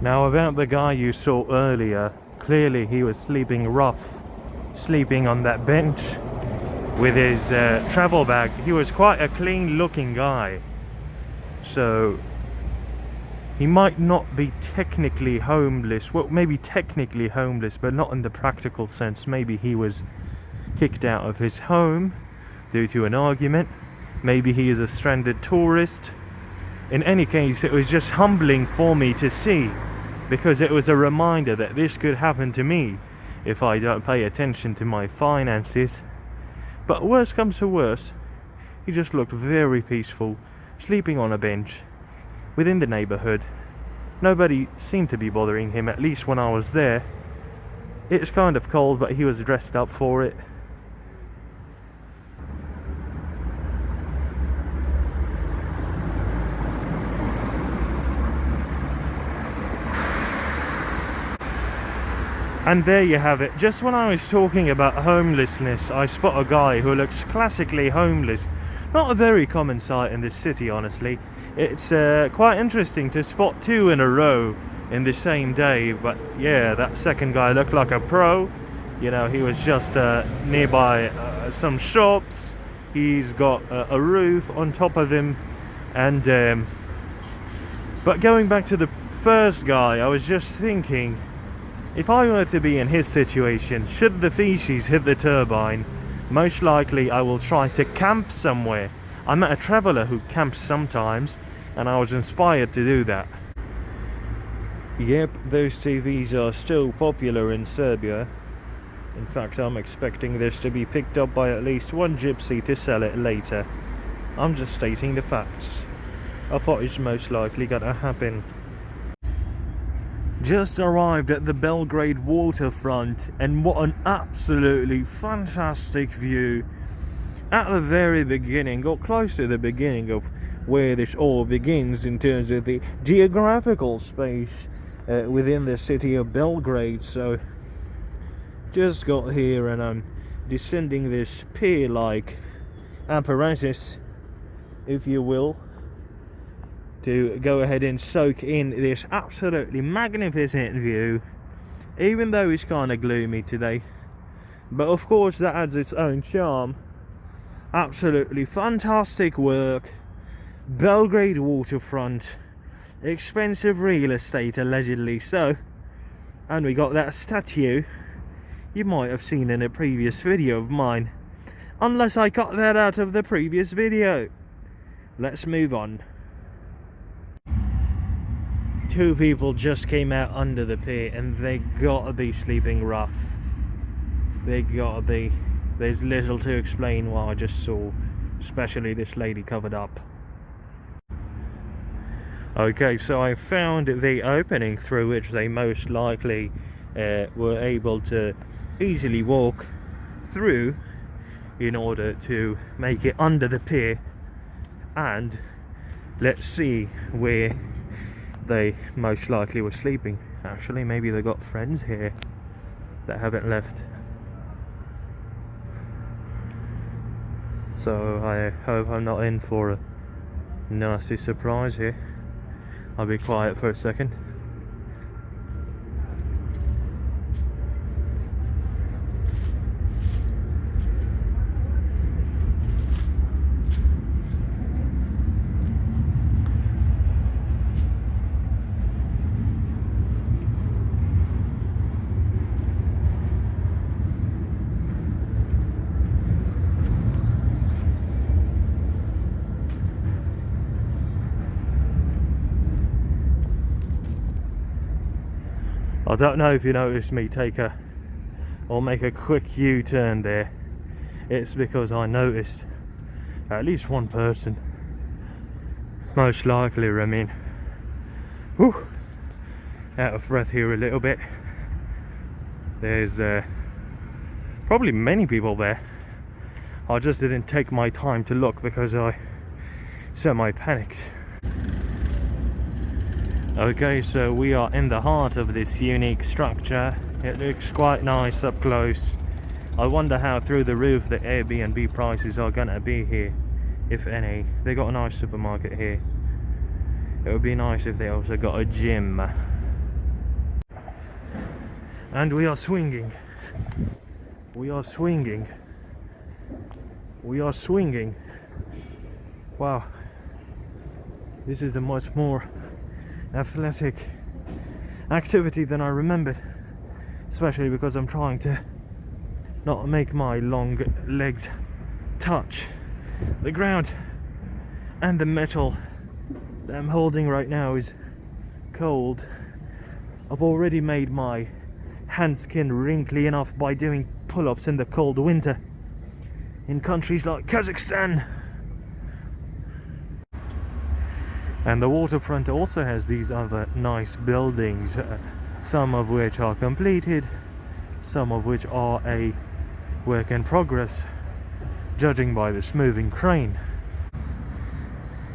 Now about the guy you saw earlier, clearly he was sleeping rough, sleeping on that bench with his travel bag. He was quite a clean looking guy, so he might not be technically homeless. Well, maybe technically homeless, but not in the practical sense. Maybe he was kicked out of his home due to an argument. Maybe he is a stranded tourist. In any case, it was just humbling for me to see, because it was a reminder that this could happen to me if I don't pay attention to my finances. But worst comes to worst, he just looked very peaceful, sleeping on a bench within the neighborhood. Nobody seemed to be bothering him, at least when I was there. It's kind of cold, but he was dressed up for it. And there you have it. Just when I was talking about homelessness, I spot a guy who looks classically homeless. Not a very common sight in this city, honestly. It's quite interesting to spot two in a row in the same day. But yeah, that second guy looked like a pro. You know, he was just nearby some shops. He's got a roof on top of him. And but going back to the first guy, I was just thinking, if I were to be in his situation, should the feces hit the turbine, most likely I will try to camp somewhere. I met a traveller who camps sometimes, and I was inspired to do that. Yep, those TVs are still popular in Serbia. In fact, I'm expecting this to be picked up by at least one gypsy to sell it later. I'm just stating the facts of what is most likely gonna happen. Just arrived at the Belgrade Waterfront, and what an absolutely fantastic view. At the very beginning, or close to the beginning of where this all begins in terms of the geographical space within the city of Belgrade. So just got here and I'm descending this pier-like apparatus, if you will, to go ahead and soak in this absolutely magnificent view, even though it's kind of gloomy today. But of course that adds its own charm. Absolutely fantastic work. Belgrade Waterfront, expensive real estate allegedly so. And we got that statue you might have seen in a previous video of mine, unless I cut that out of the previous video. Let's move on. Two people just came out under the pier and they gotta be sleeping rough. They gotta be. There's little to explain what I just saw, especially this lady covered up. Okay, so I found the opening through which they most likely were able to easily walk through in order to make it under the pier, and let's see where they most likely were sleeping. Actually, maybe they got friends here that haven't left. So I hope I'm not in for a nasty surprise here. I'll be quiet for a second. I don't know if you noticed me make a quick U-turn there. It's because I noticed at least one person, most likely, I mean, whew, out of breath here a little bit. There's probably many people there. I just didn't take my time to look because I semi-panicked. Okay, so we are in the heart of this unique structure. It looks quite nice up close. I wonder how through the roof the Airbnb prices are gonna be here, if any. They got a nice supermarket here. It would be nice if they also got a gym. And we are swinging. We are swinging. We are swinging. Wow. This is a much more athletic activity than I remembered. Especially because I'm trying to not make my long legs touch the ground. And the metal that I'm holding right now is cold. I've already made my hand skin wrinkly enough by doing pull-ups in the cold winter in countries like Kazakhstan. And the waterfront also has these other nice buildings, some of which are completed, some of which are a work in progress, judging by this moving crane.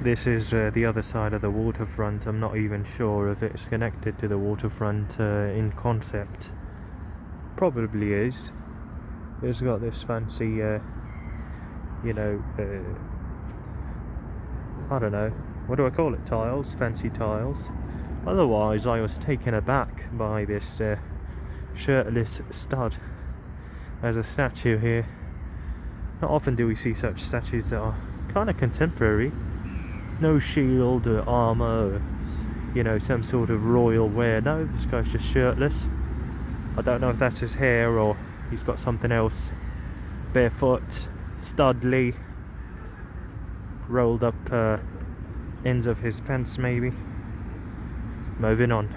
This is the other side of the waterfront. I'm not even sure if it's connected to the waterfront in concept. Probably is. It's got this fancy, I don't know, what do I call it? Tiles? Fancy tiles. Otherwise, I was taken aback by this shirtless stud as a statue here. Not often do we see such statues that are kind of contemporary. No shield or armor or, some sort of royal wear. No, this guy's just shirtless. I don't know if that's his hair or he's got something else. Barefoot, studly, rolled up ends of his pants maybe. Moving on.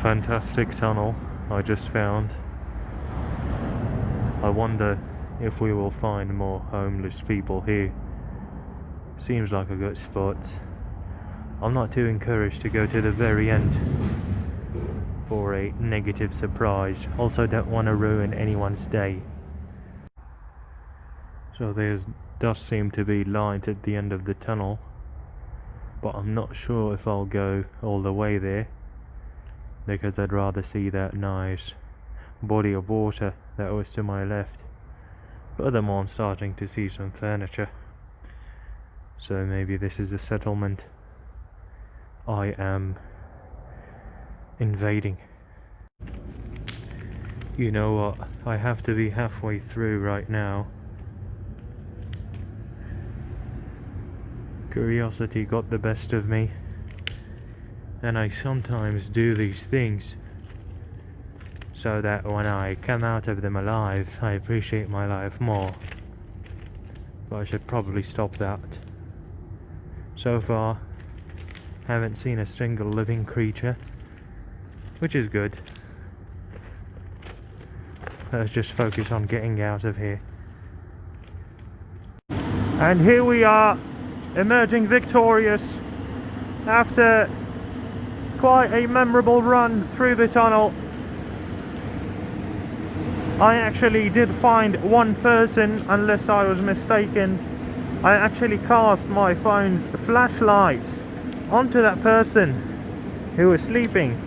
Fantastic tunnel I just found. I wonder if we will find more homeless people here. Seems like a good spot. I'm not too encouraged to go to the very end for a negative surprise. Also don't want to ruin anyone's day. So there does seem to be light at the end of the tunnel, but I'm not sure if I'll go all the way there, because I'd rather see that nice body of water that was to my left. Furthermore, I'm starting to see some furniture, so maybe this is a settlement I am invading. You know what, I have to be halfway through right now. Curiosity got the best of me, and I sometimes do these things so that when I come out of them alive, I appreciate my life more. But I should probably stop that. So far, haven't seen a single living creature, which is good. Let's just focus on getting out of here. And here we are, emerging victorious after quite a memorable run through the tunnel. I actually did find one person, unless I was mistaken. I actually cast my phone's flashlight onto that person who was sleeping.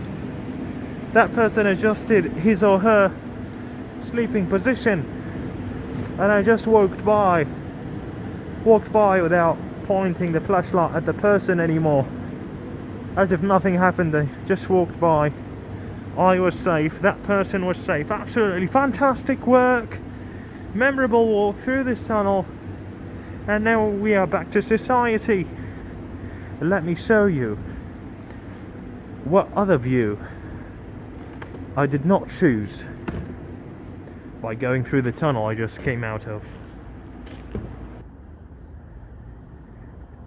That person adjusted his or her sleeping position, and I just walked by without pointing the flashlight at the person anymore, as if nothing happened. I just walked by. I was safe, that person was safe. Absolutely fantastic work, memorable walk through this tunnel, and now we are back to society. Let me show you what other view I did not choose by going through the tunnel I just came out of.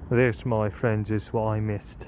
This, my friends, is what I missed.